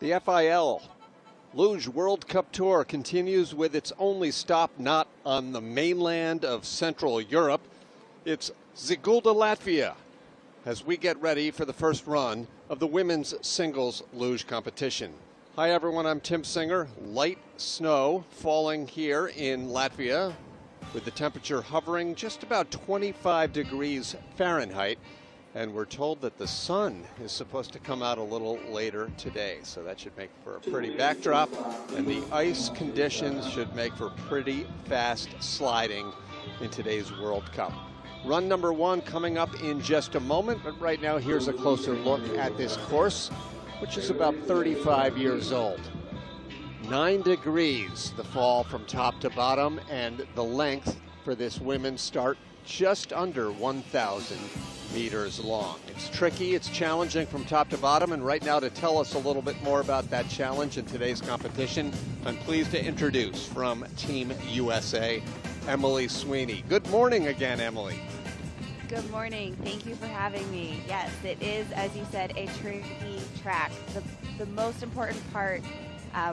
The FIL Luge World Cup Tour continues with its only stop not on the mainland of Central Europe. It's Sigulda, Latvia, as we get ready for the first run of the women's singles luge competition. Hi everyone, I'm Tim Singer. Light snow falling here in Latvia with the temperature hovering just about 25 degrees Fahrenheit. And we're told that the sun is supposed to come out a little later today. So that should make for a pretty backdrop. And the ice conditions should make for pretty fast sliding in today's World Cup. Run number one coming up in just a moment. But right now, here's a closer look at this course, which is about 35 years old. 9 degrees, the fall from top to bottom, and the length for this women's start just under 1,000 meters long. It's tricky, it's challenging from top to bottom, and right now to tell us a little bit more about that challenge in today's competition, I'm pleased to introduce from Team USA, Emily Sweeney. Good morning again, Emily. Good morning. Thank you for having me. Yes, it is, as you said, a tricky track. The most important part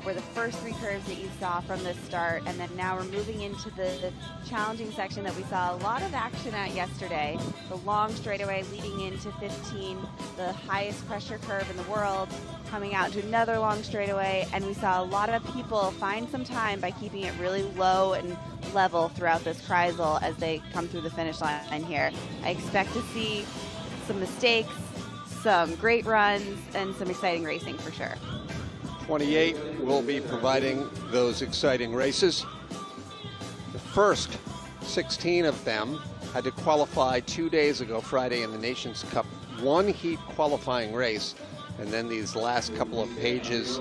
were the first 3 curves that you saw from the start, and then now we're moving into the challenging section that we saw a lot of action at yesterday. The long straightaway leading into 15, the highest pressure curve in the world, coming out to another long straightaway, and we saw a lot of people find some time by keeping it really low and level throughout this Kreisel as they come through the finish line here. I expect to see some mistakes, some great runs, and some exciting racing for sure. 28 will be providing those exciting races. The first 16 of them had to qualify 2 days ago, Friday, in the Nations Cup. 1 heat qualifying race, and then these last couple of pages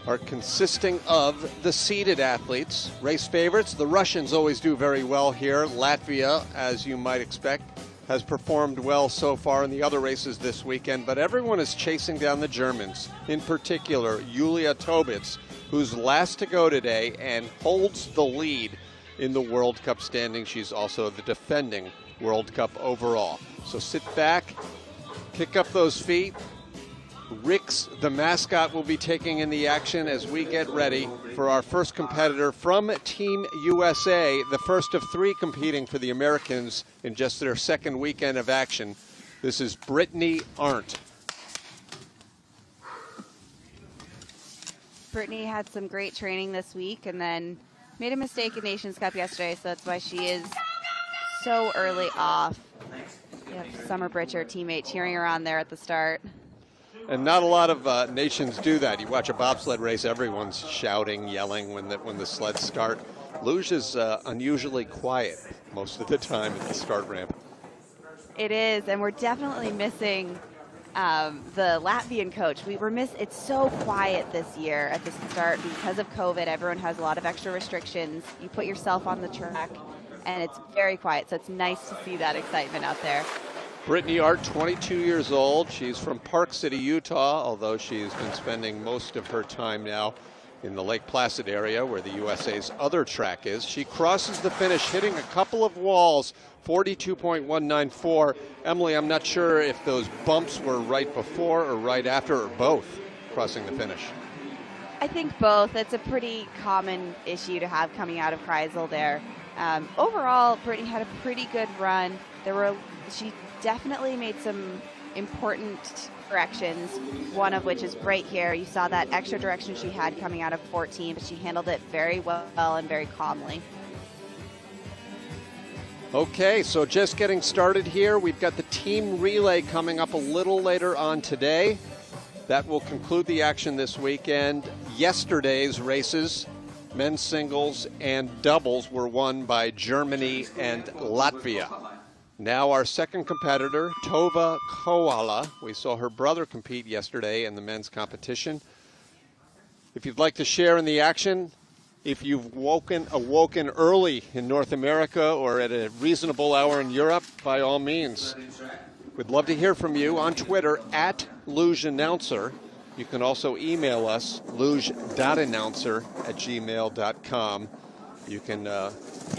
are consisting of the seeded athletes. Race favorites, the Russians always do very well here. Latvia, as you might expect, has performed well so far in the other races this weekend, but everyone is chasing down the Germans, in particular Julia Tobitz, who's last to go today and holds the lead in the World Cup standing. She's also the defending World Cup overall. So sit back, kick up those feet. Rix, the mascot, will be taking in the action as we get ready for our first competitor from Team USA, the first of 3 competing for the Americans in just their second weekend of action. This is Brittany Arndt. Brittany had some great training this week and then made a mistake in Nations Cup yesterday, so that's why she is so early off. We have Summer Britcher, teammate, cheering her on there at the start. And not a lot of nations do that. You watch a bobsled race, everyone's shouting, yelling when the sleds start. Luge is unusually quiet most of the time at the start ramp. It is, and we're definitely missing the Latvian coach. It's so quiet this year at the start because of COVID. Everyone has a lot of extra restrictions. You put yourself on the track, and it's very quiet, so it's nice to see that excitement out there. Brittany Arndt, 22 years old. She's from Park City, Utah, although she's been spending most of her time now in the Lake Placid area where the USA's other track is. She crosses the finish, hitting a couple of walls, 42.194. Emily, I'm not sure if those bumps were right before or right after, or both, crossing the finish. I think both. It's a pretty common issue to have coming out of Kreisel there. Overall, Brittany had a pretty good run. She definitely made some important corrections, one of which is right here. You saw that extra direction she had coming out of 14, but she handled it very well and very calmly. Okay, so just getting started here. We've got the team relay coming up a little later on today. That will conclude the action this weekend. Yesterday's races, men's singles and doubles, were won by Germany and Latvia. Now our second competitor, Tova Koala. We saw her brother compete yesterday in the men's competition. If you'd like to share in the action, if you've awoken early in North America or at a reasonable hour in Europe, by all means. We'd love to hear from you on Twitter at LugeAnnouncer. You can also email us, luge.announcer@gmail.com. You can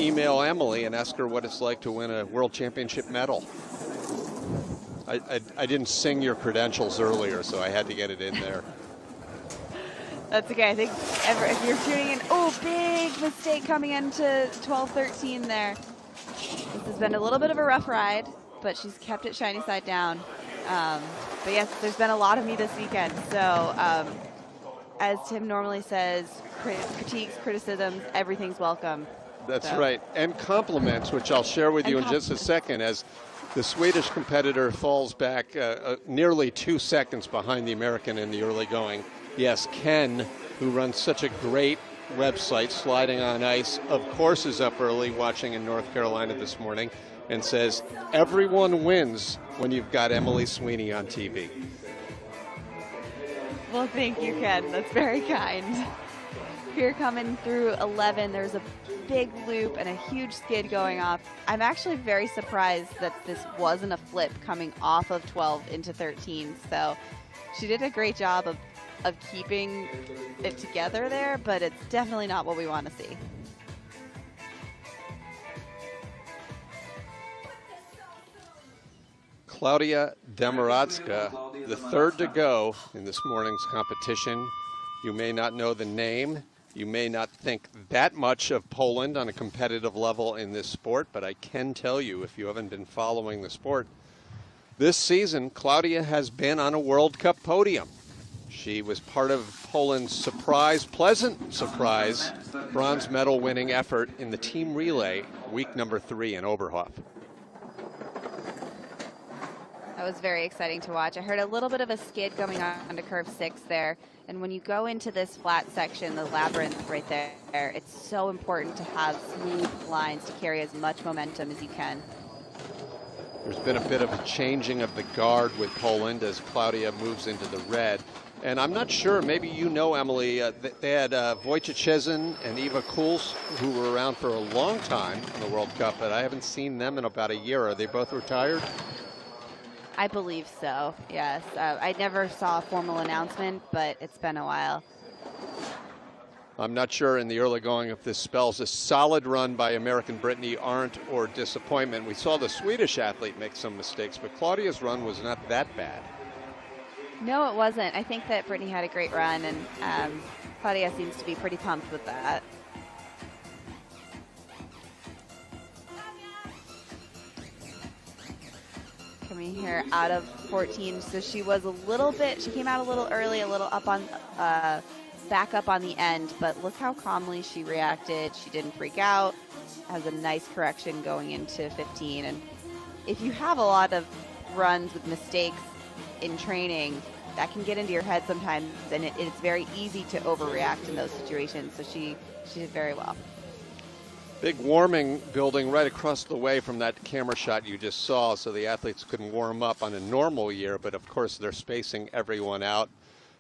email Emily and ask her what it's like to win a World Championship medal. I didn't sing your credentials earlier, so I had to get it in there. That's okay. I think if you're tuning in, oh, big mistake coming into 12:13 there. This has been a little bit of a rough ride, but she's kept it shiny side down. But yes, there's been a lot of me this weekend. So as Tim normally says, critiques, criticisms, everything's welcome. That's right. And compliments, which I'll share with you in just a second, as the Swedish competitor falls back nearly 2 seconds behind the American in the early going. Yes, Ken, who runs such a great website, Sliding on Ice, of course is up early watching in North Carolina this morning and says, everyone wins when you've got Emily Sweeney on TV. Well, thank you, Ken. That's very kind. Here coming through 11, there's a big loop and a huge skid going off. I'm actually very surprised that this wasn't a flip coming off of 12 into 13. So she did a great job of keeping it together there, but it's definitely not what we want to see. Klaudia Demiradzka, the third to go in this morning's competition. You may not know the name. You may not think that much of Poland on a competitive level in this sport, but I can tell you, if you haven't been following the sport, this season, Klaudia has been on a World Cup podium. She was part of Poland's pleasant surprise, bronze medal winning effort in the team relay, week number 3 in Oberhof. That was very exciting to watch. I heard a little bit of a skid going on to curve 6 there. And when you go into this flat section, the labyrinth right there, it's so important to have smooth lines to carry as much momentum as you can. There's been a bit of a changing of the guard with Poland as Klaudia moves into the red. And I'm not sure, maybe you know, Emily, they had Wojciech Szczesny and Eva Kuls, who were around for a long time in the World Cup, but I haven't seen them in about a year. Are they both retired? I believe so, yes. I never saw a formal announcement, but it's been a while. I'm not sure in the early going if this spells a solid run by American Brittany Arndt or disappointment. We saw the Swedish athlete make some mistakes, but Claudia's run was not that bad. No, it wasn't. I think that Brittany had a great run, and Claudia seems to be pretty pumped with that. Coming here out of 14, so she was she came out a little early, a little up on, back up on the end, but look how calmly she reacted. She didn't freak out, has a nice correction going into 15. And if you have a lot of runs with mistakes in training, that can get into your head sometimes, and it's very easy to overreact in those situations. So she did very well. Big warming building right across the way from that camera shot you just saw, so the athletes couldn't warm up on a normal year, but of course they're spacing everyone out,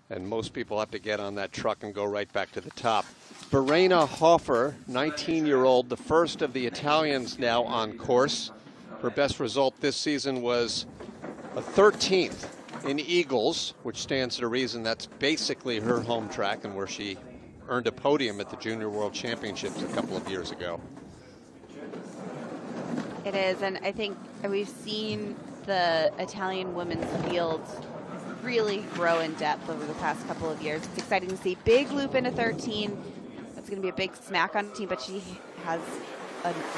and most people have to get on that truck and go right back to the top. Verena Hofer, 19-year-old, the first of the Italians now on course. Her best result this season was a 13th in Eagles, which stands to reason that's basically her home track and where she earned a podium at the Junior World Championships a couple of years ago. It is, and I think we've seen the Italian women's field really grow in depth over the past couple of years. It's exciting to see. Big loop into 13. That's going to be a big smack on the team, but she has,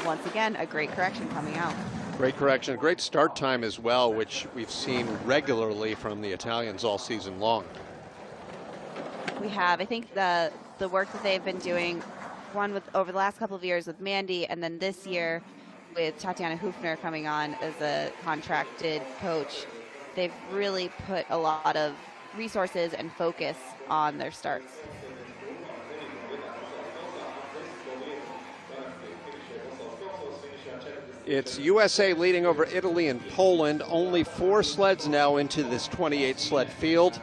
once again, a great correction coming out. Great correction, great start time as well, which we've seen regularly from the Italians all season long. We have. I think the work that they've been doing, one with over the last couple of years with Mandy, and then this year with Tatiana Hufner coming on as a contracted coach, they've really put a lot of resources and focus on their starts. It's USA leading over Italy and Poland. Only 4 sleds now into this 28 sled field.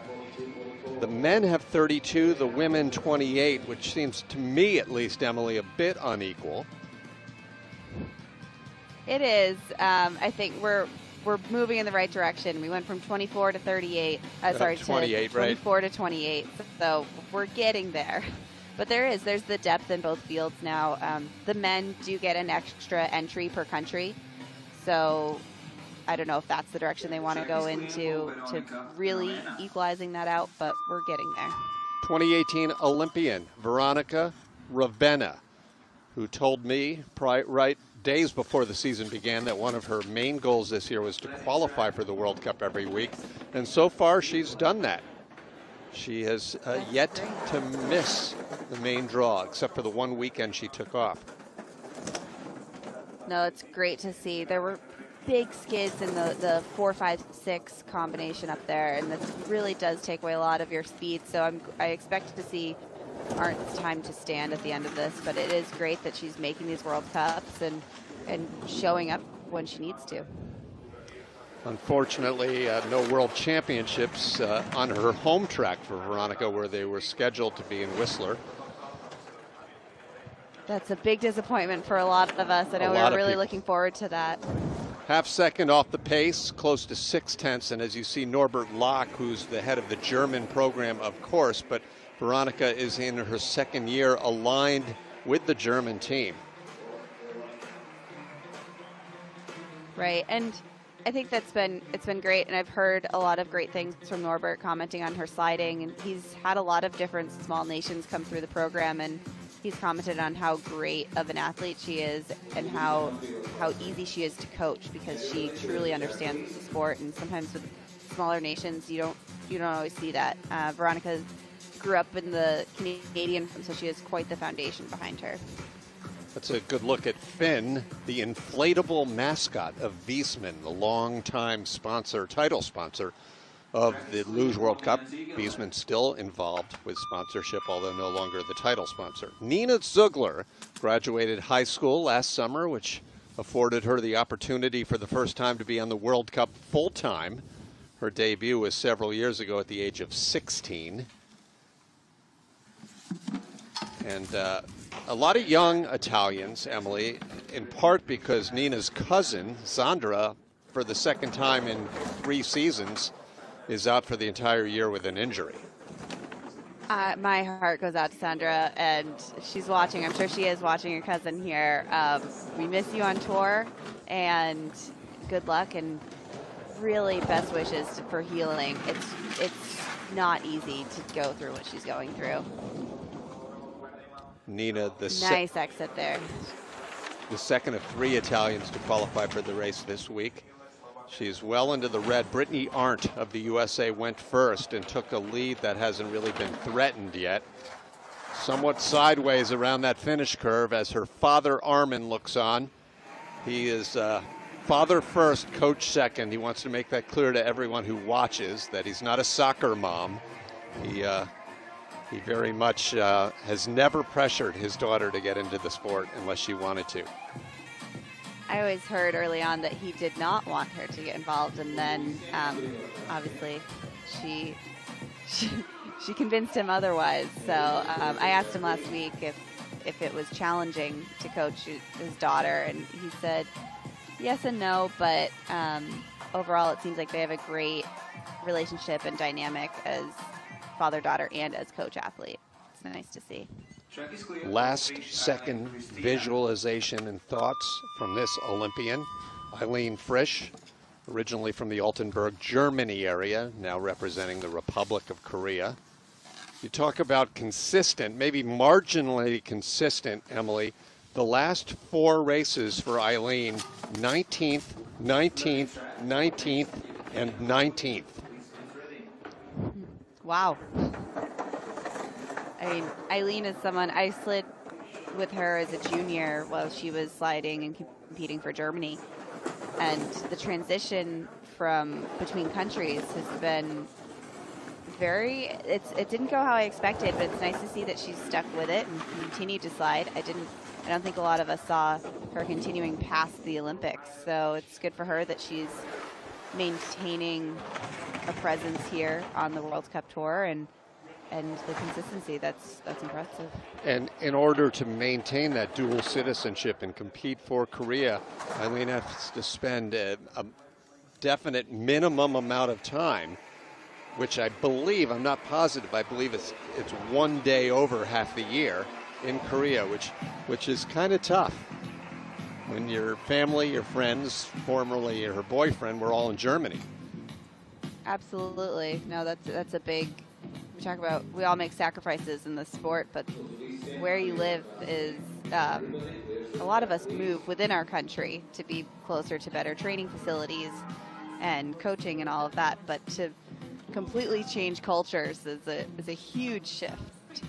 The men have 32, the women 28, which seems to me, at least, Emily, a bit unequal. It is. I think we're moving in the right direction. We went from 24 to 38. 28, to 24 to 28. So we're getting there. But there's the depth in both fields now. The men do get an extra entry per country. So I don't know if that's the direction they want to go into, to really equalizing that out, but we're getting there. 2018 Olympian Veronica Ravenna, who told me right days before the season began that one of her main goals this year was to qualify for the World Cup every week. And so far, she's done that. She has yet to miss the main draw, except for the one weekend she took off. No, it's great to see. There were big skids in the 4, 5, 6 combination up there, and this really does take away a lot of your speed. So I expect to see Arndt's time to stand at the end of this, but it is great that she's making these World Cups and showing up when she needs to. Unfortunately, no World Championships on her home track for Veronica, where they were scheduled to be in Whistler. That's a big disappointment for a lot of us. I know we were really looking forward to that. Half second off the pace, close to 6/10, and as you see, Norbert Lach, who's the head of the German program, of course, but Veronica is in her second year aligned with the German team. Right, and I think it's been great, and I've heard a lot of great things from Norbert commenting on her sliding, and he's had a lot of different small nations come through the program, and he's commented on how great of an athlete she is and how easy she is to coach, because she truly understands the sport. And sometimes with smaller nations, you don't always see that. Veronica grew up in the Canadian, so she has quite the foundation behind her. That's a good look at Finn, the inflatable mascot of Wiesmann, the longtime sponsor, title sponsor of the Luge World Cup. Wiesmann still involved with sponsorship, although no longer the title sponsor. Nina Ziegler graduated high school last summer, which afforded her the opportunity for the first time to be on the World Cup full-time. Her debut was several years ago at the age of 16. And a lot of young Italians, Emily, in part because Nina's cousin, Sandra, for the second time in 3 seasons, is out for the entire year with an injury. My heart goes out to Sandra, and she's watching. I'm sure she is watching your cousin here. We miss you on tour, and good luck, and really best wishes for healing. It's not easy to go through what she's going through. Nina, nice exit there. The second of 3 Italians to qualify for the race this week. She's well into the red. Brittany Arndt of the USA went first and took a lead that hasn't really been threatened yet. Somewhat sideways around that finish curve as her father Armin looks on. He is father first, coach second. He wants to make that clear to everyone who watches that he's not a soccer mom. He very much has never pressured his daughter to get into the sport unless she wanted to. I always heard early on that he did not want her to get involved, and then obviously she convinced him otherwise. So I asked him last week if it was challenging to coach his daughter, and he said yes and no, but overall it seems like they have a great relationship and dynamic as father-daughter and as coach-athlete. It's nice to see. Last second visualization and thoughts from this Olympian, Eileen Frisch, originally from the Altenburg, Germany area, now representing the Republic of Korea. You talk about consistent, maybe marginally consistent, Emily. The last 4 races for Eileen, 19th, 19th, 19th, and 19th. Wow. I mean, Eileen is someone, I slid with her as a junior while she was sliding and competing for Germany. And the transition between countries has been it didn't go how I expected, but it's nice to see that she's stuck with it and continued to slide. I don't think a lot of us saw her continuing past the Olympics. So it's good for her that she's maintaining a presence here on the World Cup tour, and the consistency, that's impressive. And in order to maintain that dual citizenship and compete for Korea, Eileen has to spend a definite minimum amount of time, which I believe, I'm not positive, I believe it's 1 day over half the year in Korea, which is kind of tough. When your family, your friends, formerly her boyfriend, were all in Germany. Absolutely. No, that's a big talk about, we all make sacrifices in this sport, but where you live is, a lot of us move within our country to be closer to better training facilities and coaching and all of that, but to completely change cultures is a huge shift.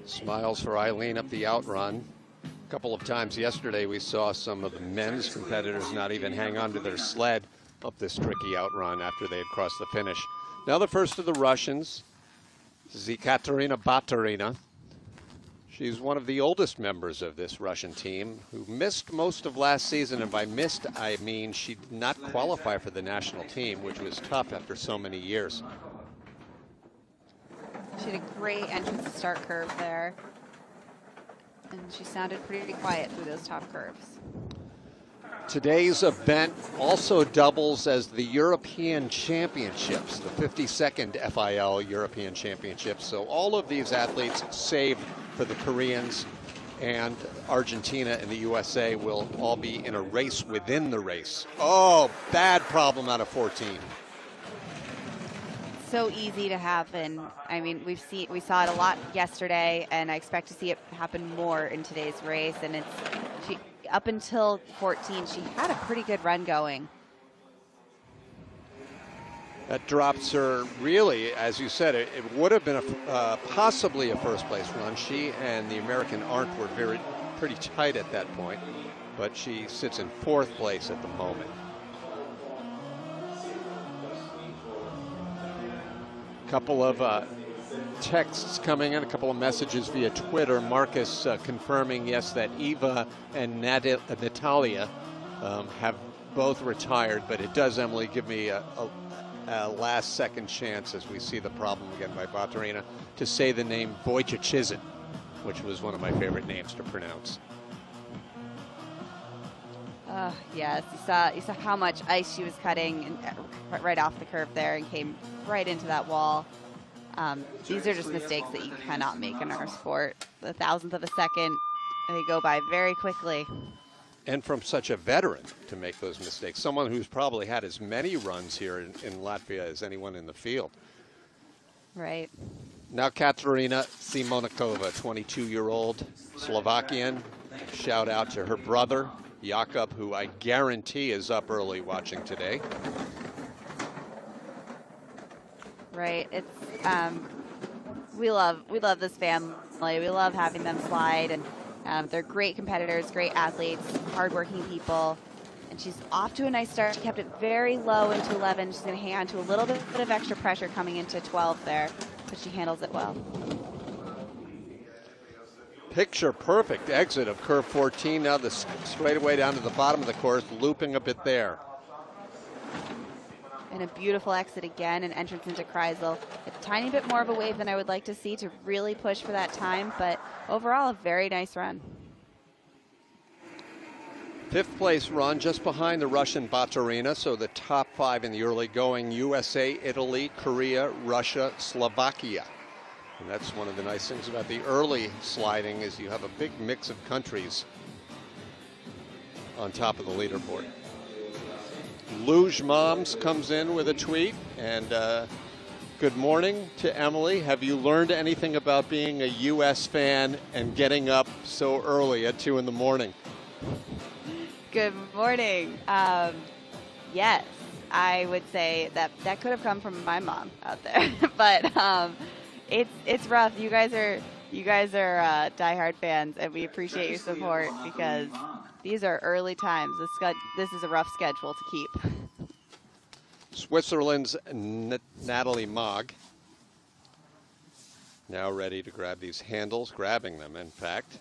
Smiles for Eileen up the outrun. A couple of times yesterday we saw some of the men's competitors not even hang on to their sled up this tricky outrun after they had crossed the finish. Now the first of the Russians, Ekaterina Baturina. She's one of the oldest members of this Russian team who missed most of last season, and by missed I mean she did not qualify for the national team, which was tough after so many years. She had a great entrance to start curve there, and she sounded pretty quiet through those top curves. Today's event also doubles as the European Championships, the 52nd FIL European Championships. So all of these athletes, save for the Koreans and Argentina and the USA, will all be in a race within the race. Oh, bad problem out of 14. So easy to happen. I mean, we saw it a lot yesterday, and I expect to see it happen more in today's race. And up until 14, she had a pretty good run going. That drops her, really, as you said, it would have been possibly a first place run. She and the American Arndt were pretty tight at that point, but she sits in 4th place at the moment. Couple of texts coming in, a couple of messages via Twitter. Marcus confirming, yes, that Eva and Natalia have both retired, but it does, Emily, give me a last second chance as we see the problem again by Baturina to say the name Wojciechizn, which was one of my favorite names to pronounce. Yes, you saw how much ice she was cutting right off the curve there and came right into that wall. These are just mistakes that you cannot make in our sport. The 1,000th of a second, they go by very quickly. And from such a veteran to make those mistakes, someone who's probably had as many runs here in Latvia as anyone in the field. Right. Now Katerina Simonikova, 22-year-old Slovakian. Shout out to her brother, Jakub, who I guarantee is up early watching today. Right. It's we love this family. We love having them slide, and they're great competitors, great athletes, hardworking people. And she's off to a nice start. She kept it very low into 11. She's going to hang on to a little bit of extra pressure coming into 12 there, but she handles it well. Picture perfect exit of curve 14. Now the straightaway down to the bottom of the course, looping a bit there. And a beautiful exit again, and entrance into Kreisel. A tiny bit more of a wave than I would like to see to really push for that time, but overall a very nice run. 5th place run just behind the Russian Baturina, so the top 5 in the early going: USA, Italy, Korea, Russia, Slovakia. And that's one of the nice things about the early sliding, is you have a big mix of countries on top of the leaderboard. Luge Moms comes in with a tweet, and good morning to Emily. Have you learned anything about being a U.S. fan and getting up so early at 2 in the morning? Good morning. Yes, I would say that could have come from my mom out there, but it's rough. You guys are diehard fans, and we appreciate your support because these are early times. This is a rough schedule to keep. Switzerland's Natalie Maag now ready to grab these handles, grabbing them, in fact.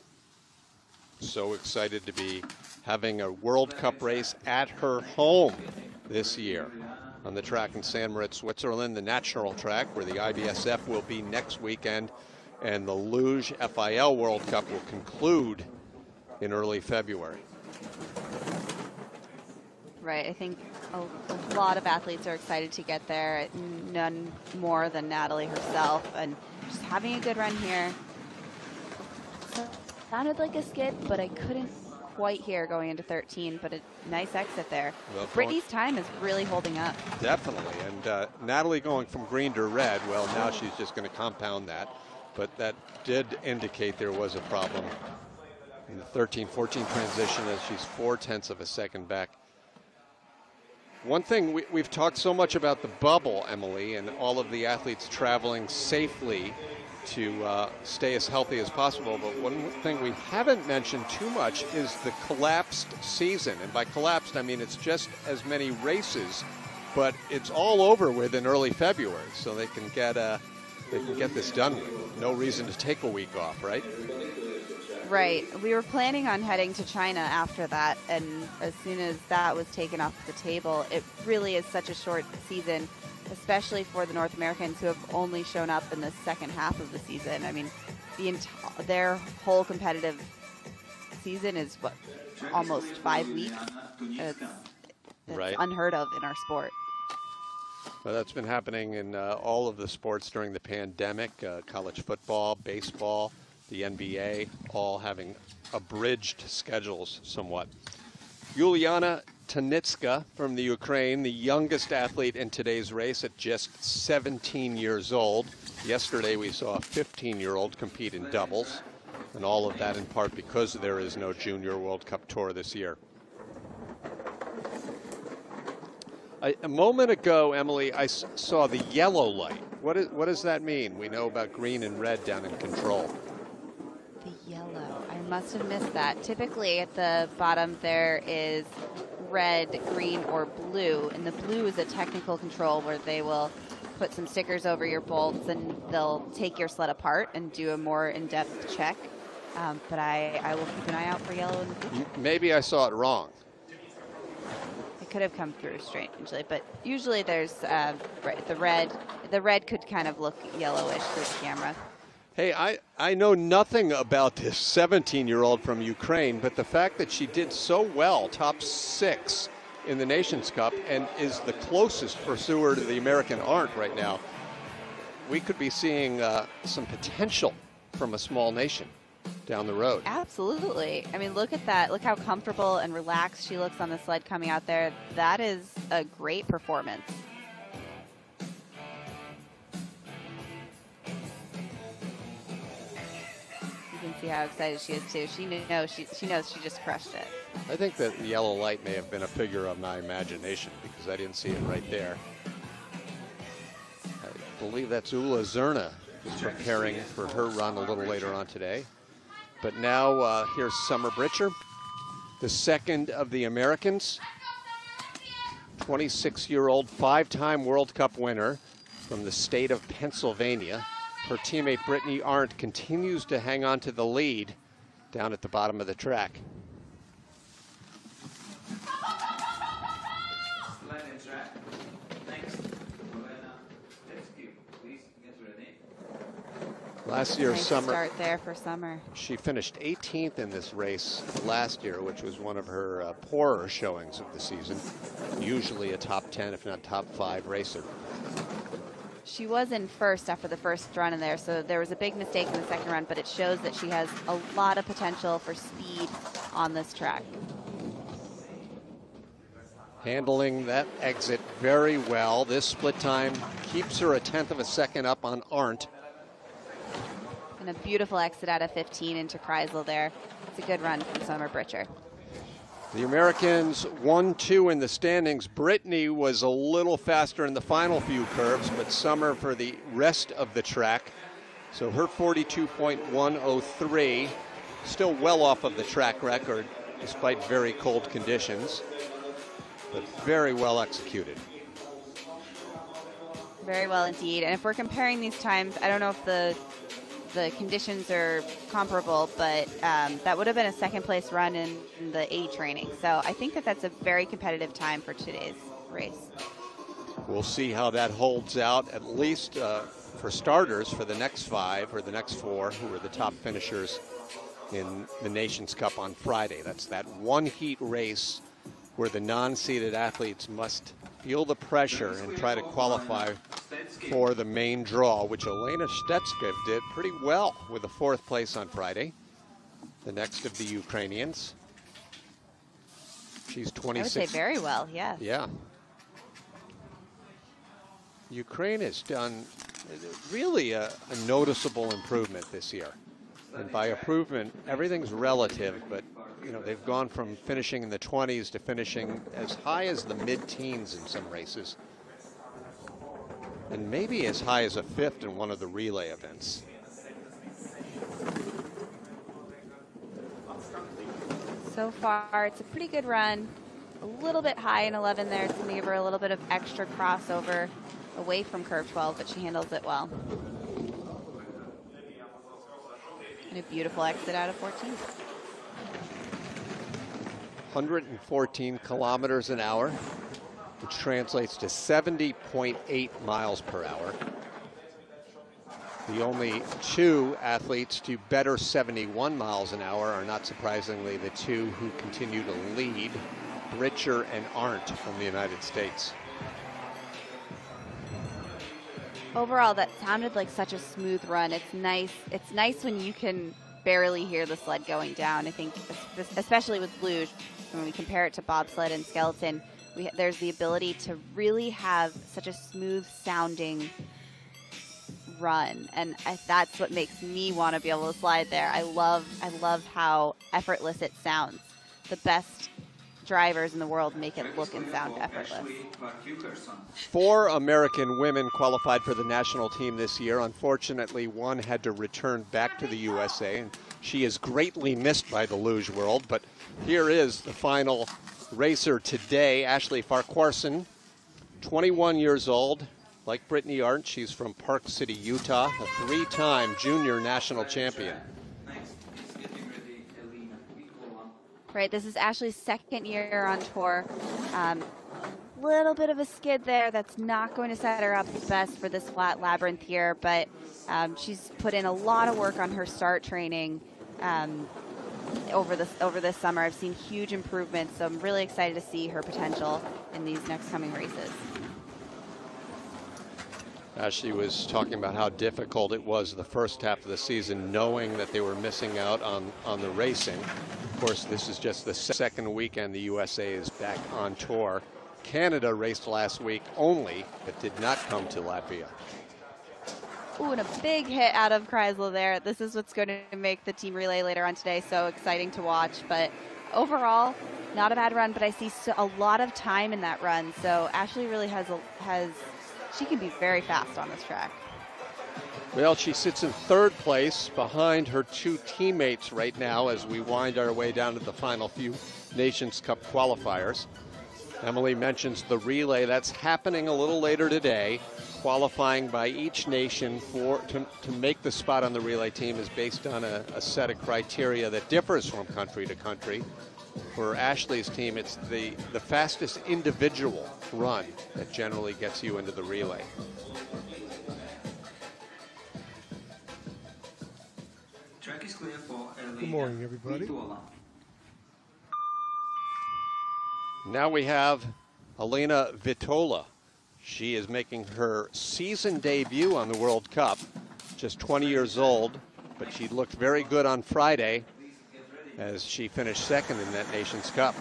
So excited to be having a World Cup race at her home this year on the track in St. Moritz, Switzerland, the natural track where the IBSF will be next weekend, and the Luge FIL World Cup will conclude in early February. Right, I think a lot of athletes are excited to get there, none more than Natalie herself, and just having a good run here. Sounded like a skid, but I couldn't quite here going into 13, but a nice exit there. Well, Brittany's time is really holding up. Definitely. And Natalie going from green to red, well, now she's just going to compound that. But that did indicate there was a problem in the 13-14 transition as she's 0.4 of a second back. One thing, we've talked so much about the bubble, Emily, and all of the athletes traveling safely to stay as healthy as possible. But one thing we haven't mentioned too much is the collapsed season. And by collapsed, I mean it's just as many races, but it's all over with in early February. So they can get this done with. No reason to take a week off, right? Right. We were planning on heading to China after that, and as soon as that was taken off the table, it really is such a short season, especially for the North Americans who have only shown up in the second half of the season. I mean, their whole competitive season is, what, almost 5 weeks? It's right. Unheard of in our sport. Well, that's been happening in all of the sports during the pandemic, college football, baseball, the NBA, all having abridged schedules somewhat. Yuliana Tanitska from the Ukraine, the youngest athlete in today's race at just 17 years old. Yesterday we saw a 15-year-old compete in doubles, and all of that in part because there is no Junior World Cup Tour this year. A moment ago, Emily, I saw the yellow light. What does that mean? We know about green and red down in control. The yellow. I must have missed that. Typically at the bottom there is red, green, or blue. And the blue is a technical control where they will put some stickers over your bolts and they'll take your sled apart and do a more in-depth check. But I will keep an eye out for yellow in the future. Maybe I saw it wrong. It could have come through strangely, but usually there's right, the red could kind of look yellowish through the camera. Hey, I know nothing about this 17-year-old from Ukraine, but the fact that she did so well, top 6 in the Nations Cup, and is the closest pursuer to the American Arndt right now, we could be seeing some potential from a small nation down the road. Absolutely. I mean, look at that. Look how comfortable and relaxed she looks on the sled coming out there. That is a great performance. You can see how excited she is too. She knows she just crushed it. I think that the yellow light may have been a figure of my imagination because I didn't see it right there. I believe that's Ula Zerna who's preparing for her run a little later on today. But now here's Summer Britcher, the second of the Americans, 26-year-old, 5-time World Cup winner from the state of Pennsylvania. Her teammate Brittany Arndt continues to hang on to the lead down at the bottom of the track. Last year, nice Summer start there for Summer. She finished 18th in this race last year, which was one of her poorer showings of the season. Usually a top 10, if not top 5 racer. She was in first after the first run in there, so there was a big mistake in the second run, but it shows that she has a lot of potential for speed on this track. Handling that exit very well. This split time keeps her 1/10 of a second up on Arndt. And a beautiful exit out of 15 into Kreisel there. It's a good run from Summer Britcher. The Americans 1-2 in the standings. Brittany was a little faster in the final few curves, but Summer for the rest of the track. So her 42.103, still well off of the track record, despite very cold conditions, but very well executed. Very well indeed. And if we're comparing these times, I don't know if the conditions are comparable, but that would have been a second place run in the A training. So I think that that's a very competitive time for today's race. We'll see how that holds out, at least for starters, for the next 5 or the next 4 who are the top finishers in the Nations Cup on Friday. That's that one heat race where the non-seeded athletes must feel the pressure and try to qualify for the main draw, which Elena Stetskiv did pretty well with a 4th place on Friday, the next of the Ukrainians. She's 26. I would say very well, yeah. Yeah. Ukraine has done really a noticeable improvement this year. And by improvement, everything's relative, but you know, they've gone from finishing in the 20s to finishing as high as the mid-teens in some races. And maybe as high as a 5th in one of the relay events. So far, it's a pretty good run. A little bit high in 11 there. It's going to give her a little bit of extra crossover away from curve 12, but she handles it well. And a beautiful exit out of 14. 114 kilometers an hour, which translates to 70.8 miles per hour. The only two athletes to better 71 miles an hour are, not surprisingly, the two who continue to lead, Britcher and Arndt from the United States. Overall, that sounded like such a smooth run. It's nice. It's nice when you can barely hear the sled going down. I think, especially with Luge, when we compare it to bobsled and skeleton, there's the ability to really have such a smooth sounding run, and that's what makes me want to be able to slide there. I love how effortless it sounds. The best drivers in the world make it look and sound effortless. 4 American women qualified for the national team this year. Unfortunately, one had to return back to the USA, and she is greatly missed by the luge world. But here is the final racer today, Ashley Farquharson, 21 years old. Like Brittany Arndt, she's from Park City, Utah, a 3-time junior national champion. Right, this is Ashley's 2nd year on tour. Little bit of a skid there. That's not going to set her up the best for this flat labyrinth here, but she's put in a lot of work on her start training over this summer. I've seen huge improvements, so I'm really excited to see her potential in these next coming races. Ashley was talking about how difficult it was the first half of the season, knowing that they were missing out on the racing. Of course, this is just the second weekend the USA is back on tour. Canada raced last week only, but did not come to Latvia. Ooh, and a big hit out of Kreisel there. This is what's going to make the team relay later on today, so exciting to watch. But overall, not a bad run, but I see a lot of time in that run. So Ashley really she can be very fast on this track. Well, she sits in 3rd place behind her 2 teammates right now as we wind our way down to the final few Nations Cup qualifiers. Emily mentions the relay. That's happening a little later today. Qualifying by each nation to make the spot on the relay team is based on a set of criteria that differs from country to country. For Ashley's team, it's the fastest individual run that generally gets you into the relay. Track is clear for Good morning, everybody. Now we have Elena Vitola. She is making her season debut on the World Cup, just 20 years old, but she looked very good on Friday as she finished 2nd in that Nations Cup.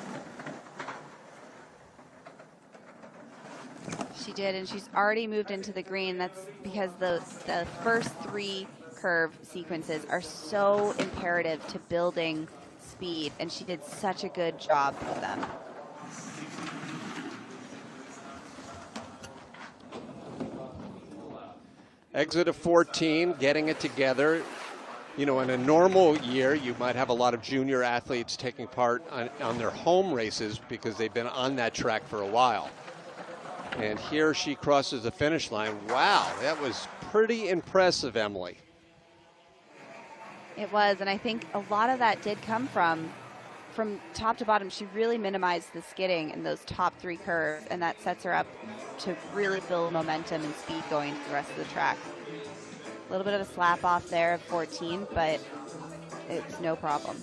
She did, and she's already moved into the green. That's because the first 3 curve sequences are so imperative to building speed, and she did such a good job with them. Exit of 14, getting it together. You know, in a normal year, you might have a lot of junior athletes taking part on their home races because they've been on that track for a while. And here she crosses the finish line. Wow, that was pretty impressive, Emily. It was, and I think a lot of that did come from top to bottom. She really minimized the skidding in those top 3 curves, and that sets her up to really build momentum and speed going through the rest of the track. A little bit of a slap off there of 14, but it's no problem.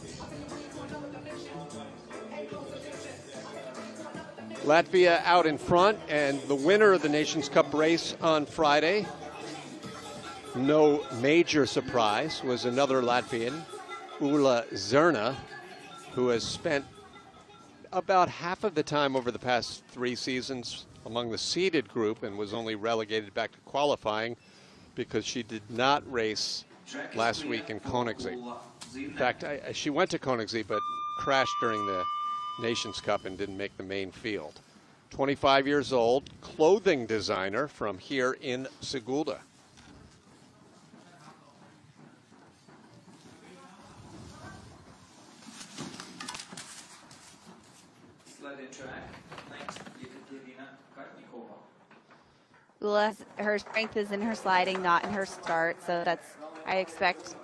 Latvia out in front, and the winner of the Nations Cup race on Friday, no major surprise, was another Latvian, Ulla Zerna, who has spent about half of the time over the past 3 seasons among the seeded group and was only relegated back to qualifying because she did not race last week in Koenigsegg. In fact, she went to Koenigsegg but crashed during the Nations Cup and didn't make the main field. 25 years old, clothing designer from here in Sigulda. Her strength is in her sliding, not in her start, so I expect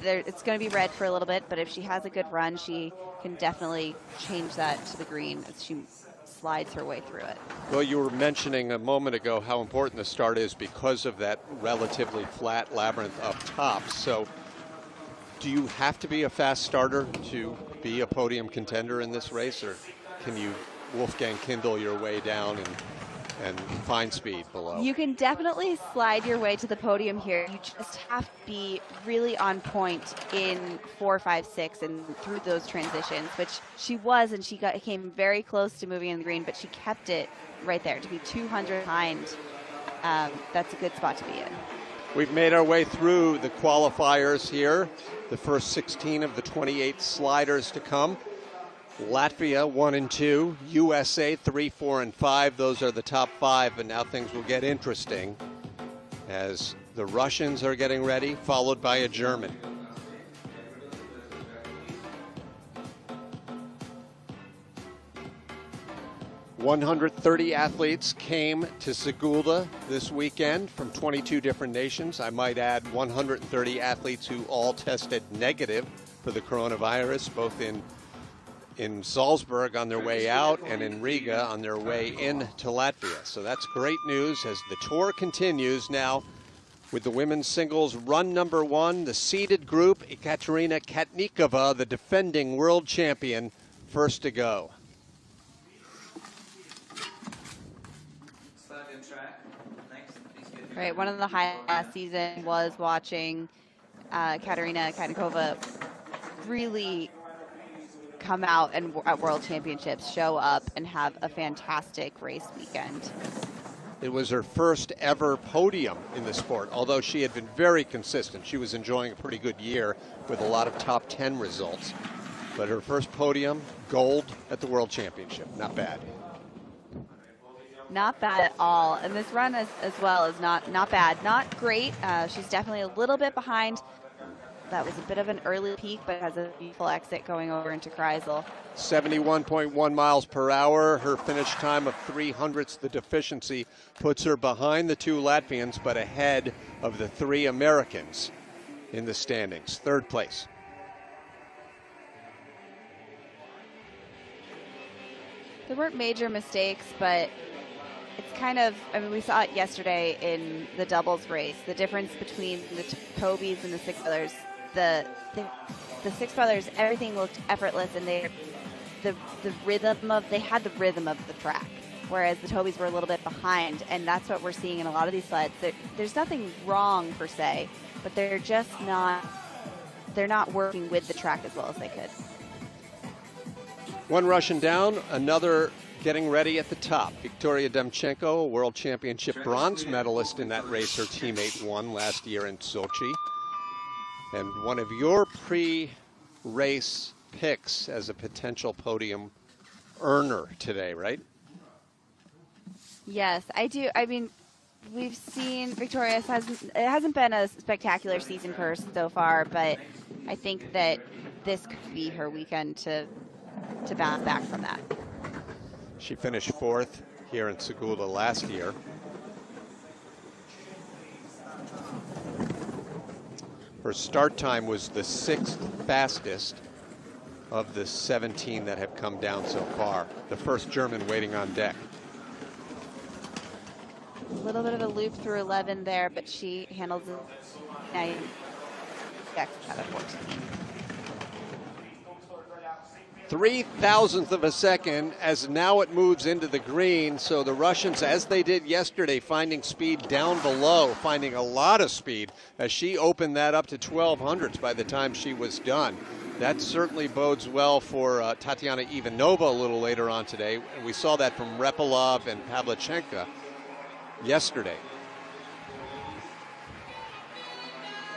it's going to be red for a little bit, but if she has a good run, she can definitely change that to the green as she slides her way through it. Well, you were mentioning a moment ago how important the start is because of that relatively flat labyrinth up top. So do you have to be a fast starter to be a podium contender in this race, or can you Wolfgang Kindle your way down and find speed below? You can definitely slide your way to the podium here. You just have to be really on point in 4, 5, 6 and through those transitions, which she was, and she came very close to moving in the green, but she kept it right there. To be 200 behind, that's a good spot to be in. We've made our way through the qualifiers here, the first 16 of the 28 sliders to come. Latvia 1 and 2, USA 3, 4, and 5. Those are the top 5, but now things will get interesting as the Russians are getting ready, followed by a German. "130 athletes came to Sigulda this weekend from 22 different nations. I might add 130 athletes who all tested negative for the coronavirus, both in Salzburg on their way out and in Riga on their way into Latvia. So that's great news as the tour continues now with the women's singles run number 1, the seeded group, Ekaterina Katnikova, the defending world champion, first to go. Right, one of the highlights last season was watching Katerina Katnikova really come out and at World Championships, show up and have a fantastic race weekend. It was her first ever podium in the sport, although she had been very consistent. She was enjoying a pretty good year with a lot of top 10 results. But her first podium, gold at the World Championship. Not bad. Not bad at all. And this run as well is not bad. Not great. She's definitely a little bit behind. That was a bit of an early peak, but has a beautiful exit going over into Kreisel. 71.1 miles per hour. Her finish time of 300ths. The deficiency puts her behind the 2 Latvians, but ahead of the 3 Americans in the standings. 3rd place. There weren't major mistakes, but it's kind of, I mean, we saw it yesterday in the doubles race. The difference between the Tobys and the Six Brothers. The Six Brothers, everything looked effortless, and they had the rhythm of the track, whereas the Tobys were a little bit behind, and that's what we're seeing in a lot of these sleds. There's nothing wrong per se, but they're not working with the track as well as they could. One Russian down, another getting ready at the top. Victoria Demchenko, a World Championship bronze medalist in that race. Her teammate won last year in Sochi. And one of your pre-race picks as a potential podium earner today, right? Yes, I do. I mean, we've seen Victoria hasn't been a spectacular season for her so far, but I think that this could be her weekend to bounce back from that. She finished 4th here in Sigulda last year. Her start time was the 6th fastest of the 17 that have come down so far. The first German waiting on deck. A little bit of a loop through 11 there, but she handles it 9 out of 14. 0.003 of a second as now it moves into the green. So the Russians, as they did yesterday, finding speed down below, finding a lot of speed as she opened that up to 1200s by the time she was done. That certainly bodes well for Tatiana Ivanova a little later on today. And we saw that from Repelov and Pavlyuchenko yesterday.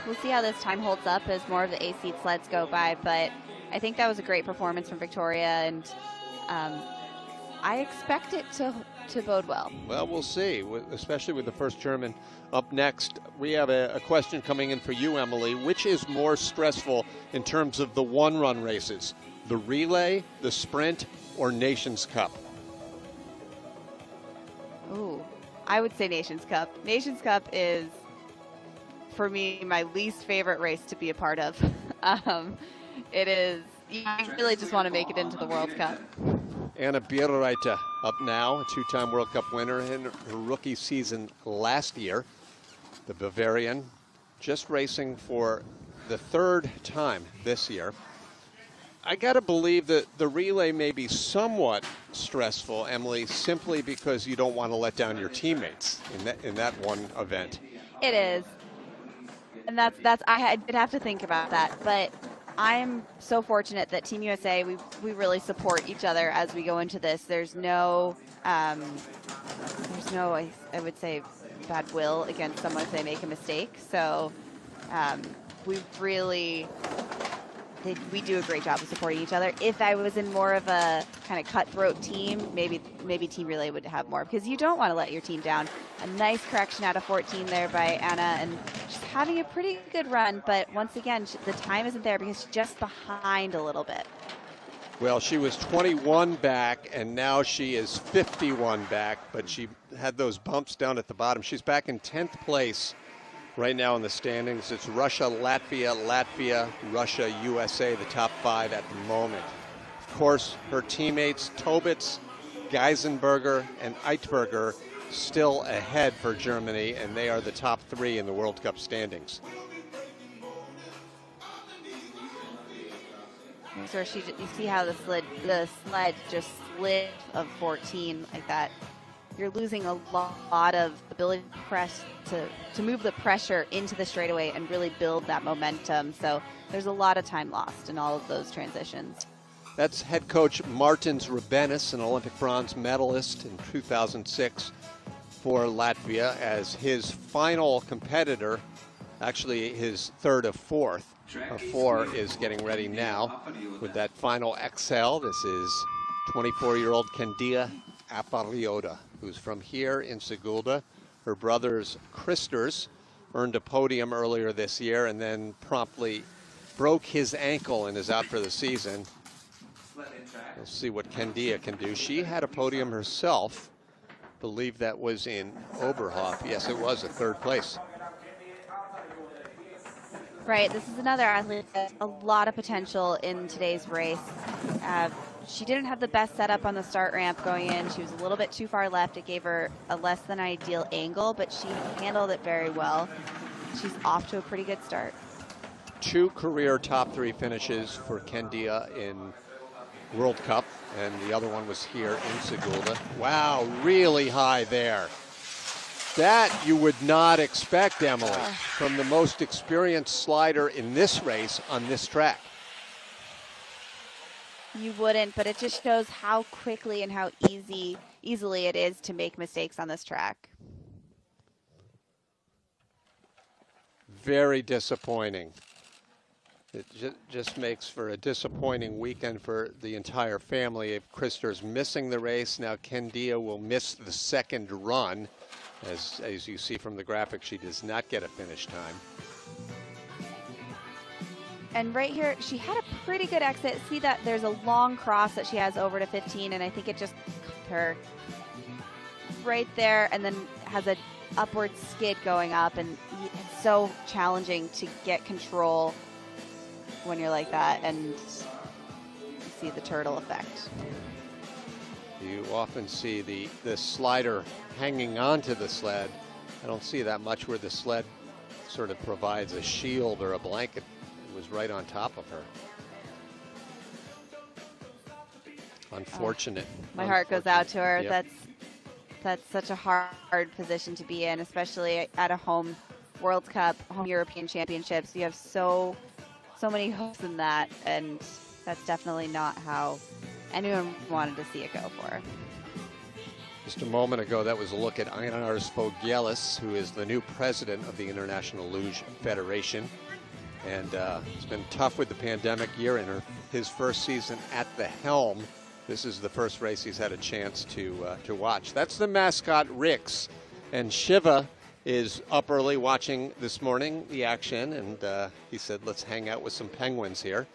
We'll see how this time holds up as more of the A-seed sleds go by, but I think that was a great performance from Victoria, and I expect it to bode well. Well, we'll see, especially with the first German up next. We have a question coming in for you, Emily. Which is more stressful in terms of the one-run races, the relay, the sprint, or Nations Cup? Ooh, I would say Nations Cup. Nations Cup is, for me, my least favorite race to be a part of. It is, you really just want to make it into the World Cup. Anna Bierreiter up now, a two-time World Cup winner in her rookie season last year. The Bavarian just racing for the third time this year. I got to believe that the relay may be somewhat stressful, Emily, simply because you don't want to let down your teammates in that one event. It is. And that's I did have to think about that, but I'm so fortunate that Team USA, we really support each other as we go into this. There's no I would say, bad will against someone if they make a mistake. So we do a great job of supporting each other. If I was in more of a kind of cutthroat team, maybe Team Relay would have more, because you don't want to let your team down. A nice correction out of 14 there by Anna, and she's having a pretty good run, but once again, the time isn't there because she's just behind a little bit. Well, she was 21 back, and now she is 51 back, but she had those bumps down at the bottom. She's back in 10th place right now in the standings. It's Russia, Latvia, Russia, USA, the top 5 at the moment. Of course, her teammates, Tobitz, Geisenberger, and Eitberger, still ahead for Germany, and they are the top 3 in the World Cup standings. So you see how the sled just slid of 14 like that. You're losing a lot of ability to press to move the pressure into the straightaway and really build that momentum. So there's a lot of time lost in all of those transitions. That's head coach Martins Rubenis, an Olympic bronze medalist in 2006 for Latvia, as his final competitor, actually his third of four is getting ready now with that final exhale. This is 24-year-old Candia Apariota, who's from here in Sigulda. Her brothers Christers earned a podium earlier this year and then promptly broke his ankle and is out for the season. We'll see what Candia can do. She had a podium herself. Believe that was in Oberhof. Yes, it was, a third place. Right, this is another athlete that has a lot of potential in today's race. She didn't have the best setup on the start ramp going in. She was a little bit too far left. It gave her a less than ideal angle, but she handled it very well. She's off to a pretty good start. 2 career top 3 finishes for Candia in World Cup, and the other one was here in Sigulda. Wow, really high there. That you would not expect, Emily, from the most experienced slider in this race on this track. You wouldn't, but it just shows how quickly and how easily it is to make mistakes on this track. Very disappointing. It just makes for a disappointing weekend for the entire family. If Christer's missing the race, now Candia will miss the second run. As you see from the graphic, she does not get a finish time. And right here, she had a pretty good exit. See that there's a long cross that she has over to 15, and I think it just caught her right there, and then has an upward skid going up, and it's so challenging to get control when you're like that, and you see the turtle effect. You often see the slider hanging onto the sled. I don't see that much where the sled sort of provides a shield or a blanket. It was right on top of her. Unfortunate. My heart goes out to her. Yep. That's such a hard position to be in, especially at a home World Cup, home European Championships. You have so so many hopes in that, and that's definitely not how anyone wanted to see it go for. Just a moment ago, that was a look at Einars Fogelis, who is the new president of the International Luge Federation. And it's been tough with the pandemic year in his first season at the helm. This is the first race he's had a chance to watch. That's the mascot, Rix. And Shiva is up early watching this morning the action, and he said, let's hang out with some penguins here.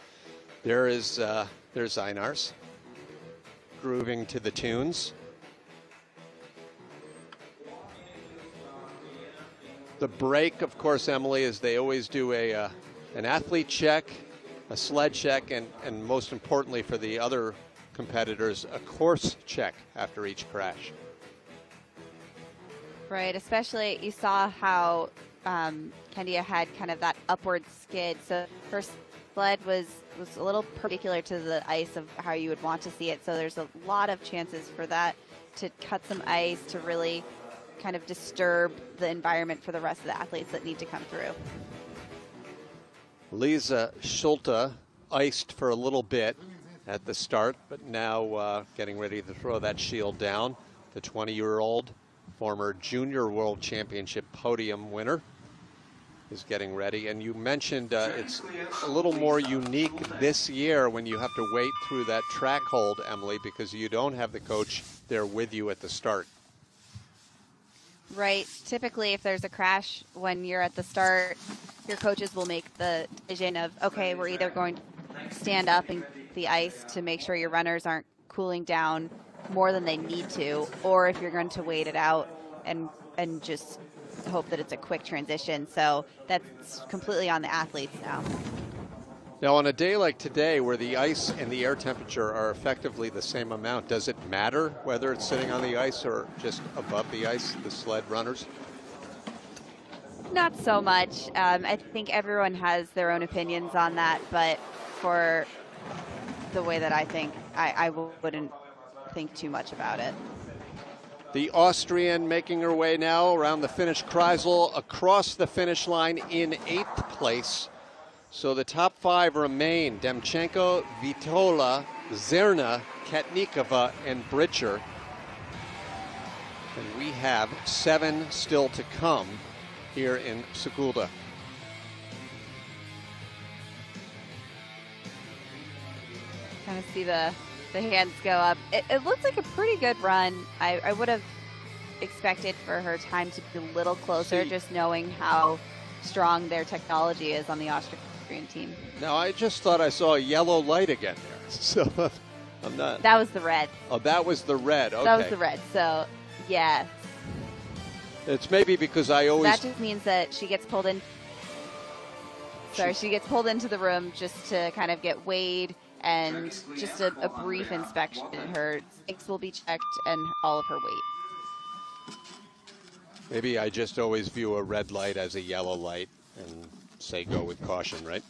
There's Einars, grooving to the tunes. The break, of course, Emily, is they always do an athlete check, a sled check, and most importantly for the other competitors, a course check after each crash. Right, especially you saw how Kendia had kind of that upward skid. So her sled was a little perpendicular to the ice of how you would want to see it. So there's a lot of chances for that to cut some ice, to really kind of disturb the environment for the rest of the athletes that need to come through. Lisa Schulte iced for a little bit at the start, but now getting ready to throw that shield down. The 20-year-old former junior world championship podium winner is getting ready. And you mentioned it's a little more unique this year when you have to wait through that track hold, Emily, because you don't have the coach there with you at the start. Right. Typically, if there's a crash when you're at the start, your coaches will make the decision of, okay, we're either going to stand up and the ice to make sure your runners aren't cooling down more than they need to, or if you're going to wait it out and just hope that it's a quick transition. So that's completely on the athletes now. Now, on a day like today where the ice and the air temperature are effectively the same amount, does it matter whether it's sitting on the ice or just above the ice, the sled runners? Not so much. I think everyone has their own opinions on that, but for the way that I think, I wouldn't think too much about it. The Austrian making her way now around the Finnish Kreisel, across the finish line in 8th place. So the top 5 remain: Demchenko, Vitola, Zerna, Katnikova, and Britcher. And we have 7 still to come here in Sigulda. Kind of see the hands go up. It looks like a pretty good run. I would have expected for her time to be a little closer, just knowing how strong their technology is on the Austrian team. Now, I just thought I saw a yellow light again there. So I'm not. That was the red. Oh, that was the red. Okay. That was the red. So, yeah. It's maybe because I always. That just means that she gets pulled in. Sorry, she gets pulled into the room just to kind of get weighed and just a brief inspection. Her stakes will be checked and all of her weight. Maybe I just always view a red light as a yellow light and say go with caution, right?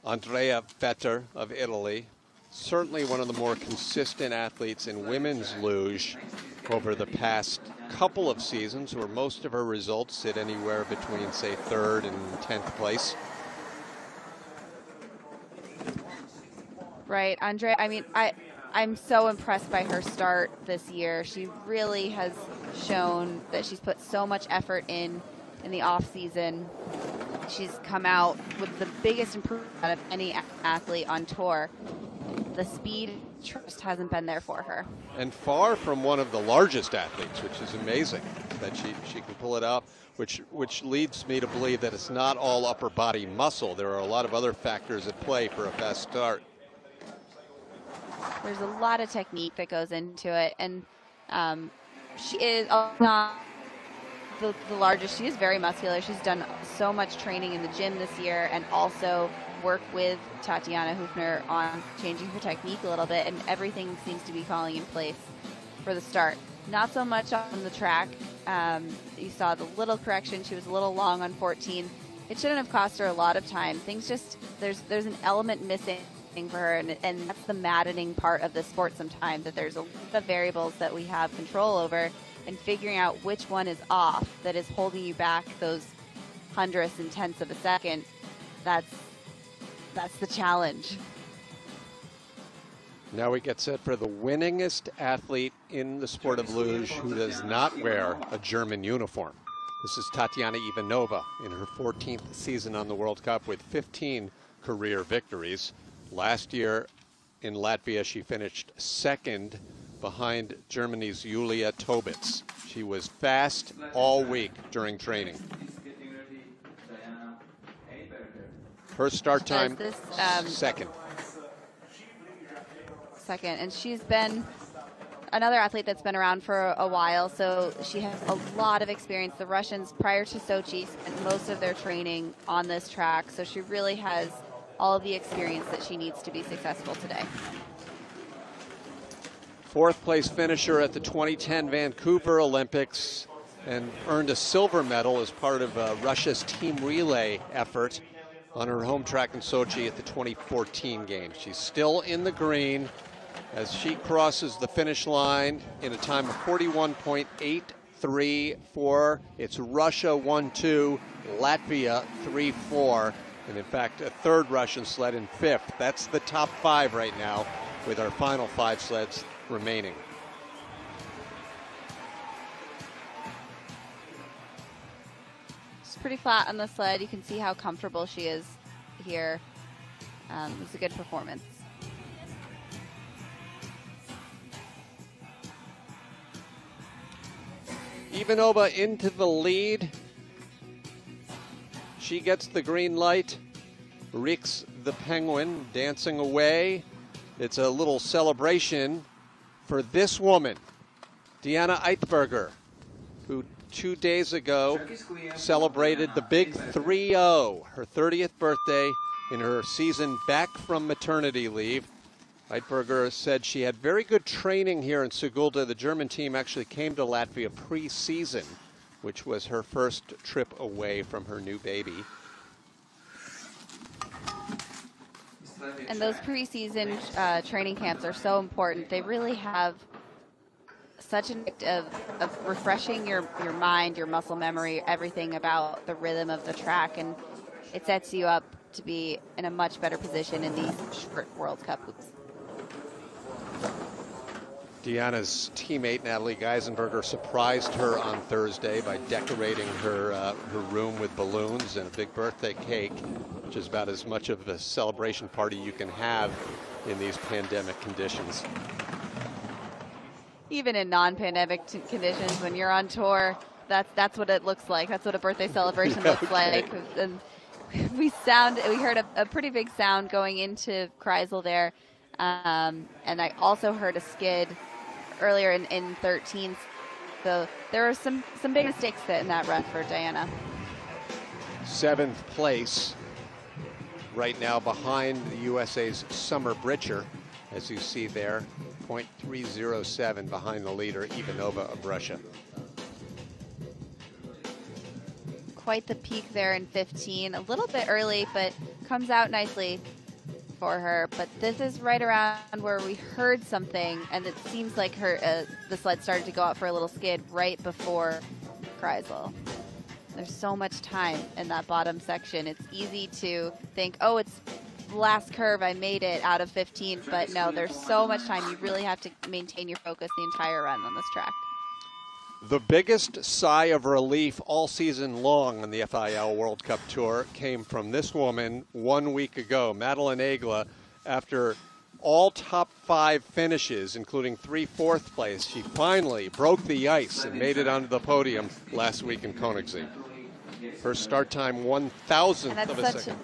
Andrea Vetter of Italy, certainly one of the more consistent athletes in women's luge over the past couple of seasons, where most of her results sit anywhere between, say, 3rd and 10th place. Right, Andrea, I mean, I'm so impressed by her start this year. She really has shown that she's put so much effort in the off season. She's come out with the biggest improvement out of any athlete on tour. The speed just hasn't been there for her. And far from one of the largest athletes, which is amazing that she can pull it up, which leads me to believe that it's not all upper body muscle. There are a lot of other factors at play for a fast start. There's a lot of technique that goes into it, and she is not the largest. She is very muscular. She's done so much training in the gym this year, and also worked with Tatiana Hufner on changing her technique a little bit, and everything seems to be falling in place for the start. Not so much on the track. You saw the little correction. She was a little long on 14. It shouldn't have cost her a lot of time. Things just, there's an element missing for her, and that's the maddening part of the sport sometimes, that there's a lot of variables that we have control over, and figuring out which one is off that is holding you back those hundredths and tenths of a second. That's That's the challenge. Now we get set for the winningest athlete in the sport of luge who does not wear a German uniform. This is Tatiana Ivanova in her 14th season on the World Cup with 15 career victories. Last year in Latvia, she finished second behind Germany's Julia Tobitz. She was fast all week during training. Her start time, second. And she's been another athlete that's been around for a while, so she has a lot of experience. The Russians, prior to Sochi, spent most of their training on this track, so she really has all of the experience that she needs to be successful today. Fourth place finisher at the 2010 Vancouver Olympics and earned a silver medal as part of Russia's team relay effort on her home track in Sochi at the 2014 games. She's still in the green as she crosses the finish line in a time of 41.834. It's Russia 1-2, Latvia 3-4, and in fact a third Russian sled in fifth. That's the top five right now with our final five sleds remaining. It's pretty flat on the sled. You can see how comfortable she is here. It was a good performance. Ivanova into the lead. She gets the green light. Rix the Penguin dancing away. It's a little celebration for this woman, Diana Eitberger, who 2 days ago celebrated the big 3-0, her 30th birthday in her season back from maternity leave. Eitberger said she had very good training here in Sigulda. The German team actually came to Latvia pre-season, which was her first trip away from her new baby. And those pre-season training camps are so important. They really have such an act of refreshing your mind, your muscle memory, everything about the rhythm of the track, and it sets you up to be in a much better position in these short World Cup hoops. Diana's teammate Natalie Geisenberger surprised her on Thursday by decorating her room with balloons and a big birthday cake, which is about as much of a celebration party you can have in these pandemic conditions. Even in non-pandemic conditions, when you're on tour, that's what it looks like. That's what a birthday celebration looks like. And we heard a pretty big sound going into Kreisel there, and I also heard a skid earlier in 13th. So there were some big mistakes in that run for Diana. 7th place right now behind the USA's Summer Britcher, as you see there, 0.307 behind the leader, Ivanova of Russia. Quite the peak there in 15, a little bit early, but comes out nicely for her. But this is right around where we heard something, and it seems like the sled started to go out for a little skid right before Kreisel. There's so much time in that bottom section. It's easy to think, oh, it's the last curve, I made it out of 15, but no, there's so much time. You really have to maintain your focus the entire run on this track. The biggest sigh of relief all season long on the FIL World Cup Tour came from this woman 1 week ago, Madeleine Egla. After all top 5 finishes, including 3 fourth place, she finally broke the ice and made it onto the podium last week in Königssee. Her start time 1,000th of a second.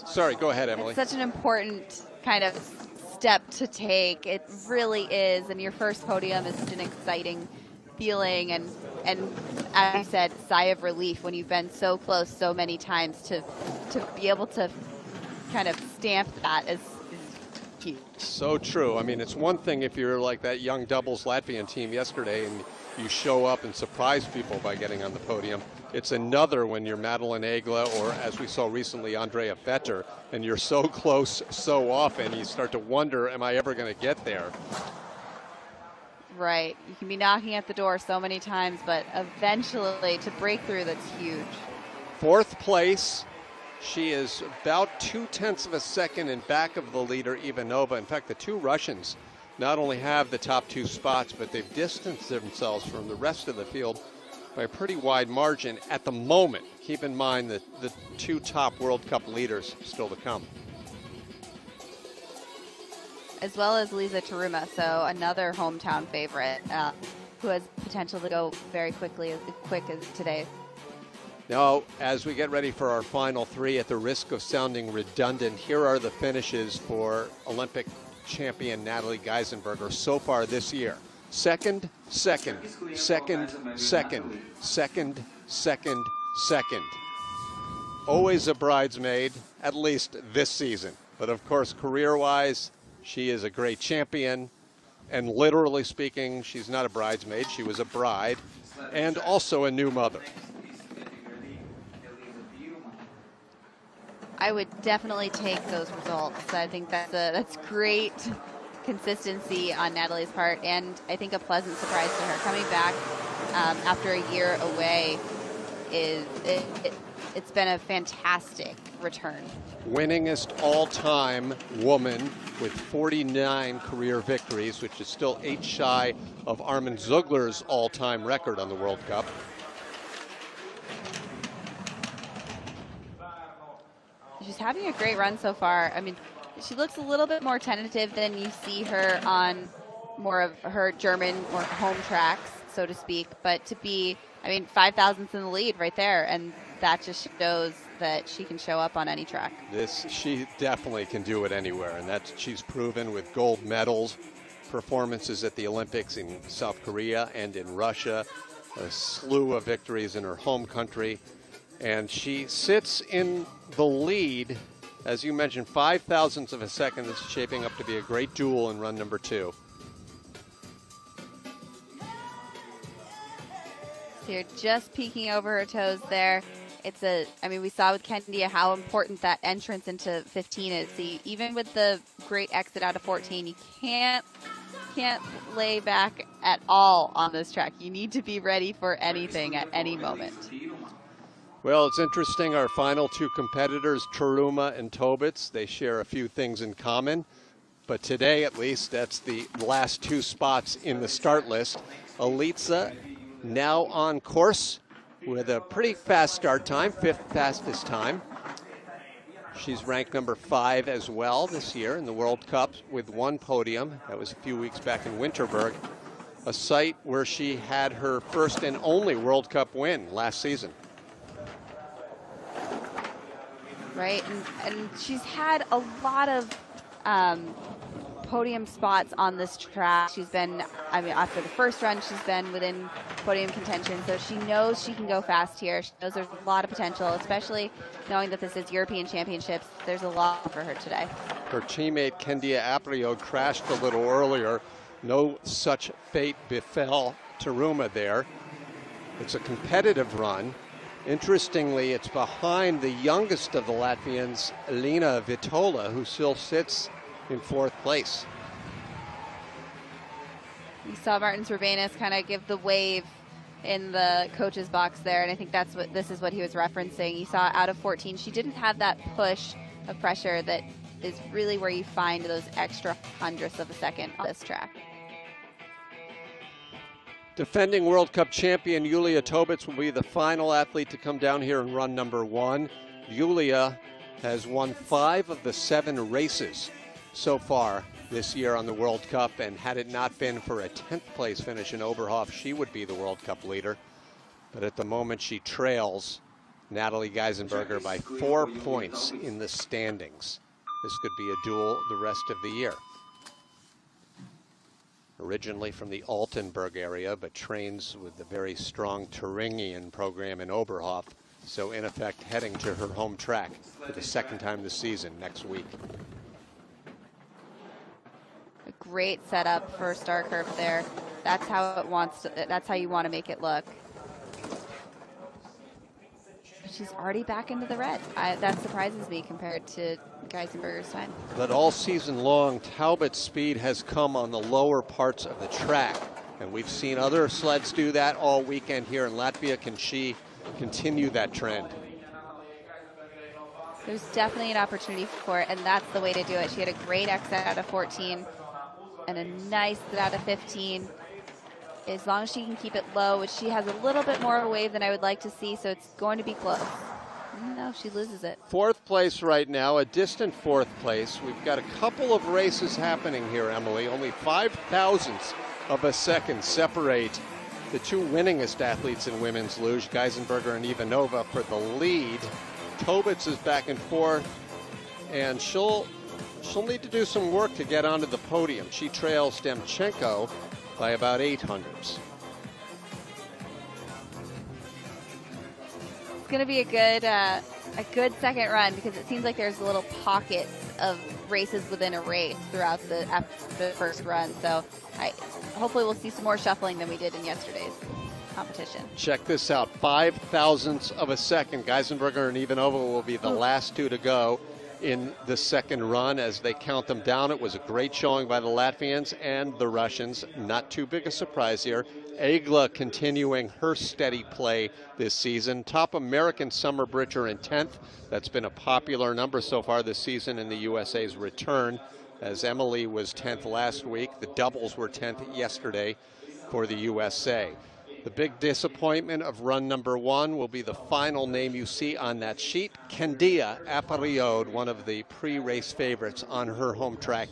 Sorry, go ahead, Emily. It's such an important kind of step to take. It really is, and your first podium is such an exciting feeling, and as you said, sigh of relief when you've been so close so many times to be able to kind of stamp that is huge. So true. I mean, it's one thing if you're like that young doubles Latvian team yesterday and you show up and surprise people by getting on the podium. It's another when you're Madeleine Egla or, as we saw recently, Andrea Vetter, and you're so close so often, you start to wonder, am I ever going to get there? Right. You can be knocking at the door so many times, but eventually to break through, that's huge. 4th place, She is about 0.2 of a second in back of the leader, Ivanova. In fact, the two Russians not only have the top two spots, but they've distanced themselves from the rest of the field by a pretty wide margin at the moment. Keep in mind that the two top World Cup leaders still to come. As well as Lisa Teruma, so another hometown favorite who has potential to go very quick as today. Now, as we get ready for our final three, at the risk of sounding redundant, here are the finishes for Olympic champion Natalie Geisenberger so far this year. Second, second, second, second, second, second, second. Always a bridesmaid, at least this season. But of course, career-wise, she is a great champion. And literally speaking, she's not a bridesmaid, she was a bride, and also a new mother. I would definitely take those results. I think that's great consistency on Natalie's part, and I think a pleasant surprise to her. Coming back after a year away, it's been a fantastic return. Winningest all-time woman with 49 career victories, which is still 8 shy of Armin Zugler's all-time record on the World Cup. She's having a great run so far. I mean, she looks a little bit more tentative than you see her on more of her German or home tracks, so to speak. But to be, I mean, 5,000ths in the lead right there, and that just shows that she can show up on any track. She definitely can do it anywhere, and that's she's proven with gold medals, performances at the Olympics in South Korea and in Russia, a slew of victories in her home country. And she sits in the lead, as you mentioned, 0.005 of a second. This is shaping up to be a great duel in run number 2. So you're just peeking over her toes there. I mean, we saw with Kendia how important that entrance into 15 is. See, even with the great exit out of 14, you can't lay back at all on this track. You need to be ready for anything at any moment. Well, it's interesting. Our final two competitors, Teruma and Tobitz, they share a few things in common. But today, at least, that's the last two spots in the start list. Elitsa now on course with a pretty fast start time, 5th fastest time. She's ranked number 5 as well this year in the World Cup with 1 podium. That was a few weeks back in Winterberg, a site where she had her first and only World Cup win last season. Right, and she's had a lot of podium spots on this track. She's been, I mean, after the first run, she's been within podium contention, so she knows she can go fast here. She knows there's a lot of potential, especially knowing that this is European Championships. There's a lot for her today. Her teammate Kendia Aprio crashed a little earlier. No such fate befell Teruma there. It's a competitive run. Interestingly, it's behind the youngest of the Latvians, Elina Vitola, who still sits in 4th place. You saw Martins Urbanus kind of give the wave in the coach's box there, and I think this is what he was referencing. You saw out of 14, she didn't have that push of pressure that is really where you find those extra 100ths of a second on this track. Defending World Cup champion Yulia Tobitz will be the final athlete to come down here in run number 1. Yulia has won 5 of the 7 races so far this year on the World Cup, and had it not been for a 10th place finish in Oberhof, she would be the World Cup leader. But at the moment, she trails Natalie Geisenberger by 4 points in the standings. This could be a duel the rest of the year. Originally from the Altenburg area, but trains with the very strong Thuringian program in Oberhof. So in effect, heading to her home track for the 2nd time this season next week. A great setup for star curve there. That's how it wants to, that's how you want to make it look. She's already back into the red. That surprises me compared to Geisenberger's time. But all season long, Talbot's speed has come on the lower parts of the track. And we've seen other sleds do that all weekend here in Latvia. Can she continue that trend? There's definitely an opportunity for it, and that's the way to do it. She had a great exit out of 14 and a nice out of 15. As long as she can keep it low, which she has a little bit more of a wave than I would like to see, so it's going to be close. No, she loses it. Fourth place right now, a distant fourth place. We've got a couple of races happening here, Emily. Only 0.005 of a second separate the two winningest athletes in women's luge, Geisenberger and Ivanova, for the lead. Tobitz is back and forth, and she'll need to do some work to get onto the podium. She trails Demchenko by about 0.08. It's going to be a good second run, because it seems like there's little pockets of races within a race throughout the first run. So hopefully we'll see some more shuffling than we did in yesterday's competition. Check this out, 0.005 of a second. Geisenberger and Ivanova will be the last two to go in the second run as they count them down. It was a great showing by the Latvians and the Russians. Not too big a surprise here. Egla continuing her steady play this season. Top American Summer Britcher in 10th. That's been a popular number so far this season in the USA's return, as Emily was 10th last week. The doubles were 10th yesterday for the USA. The big disappointment of run number one will be the final name you see on that sheet, Candia Apariod, one of the pre-race favorites on her home track.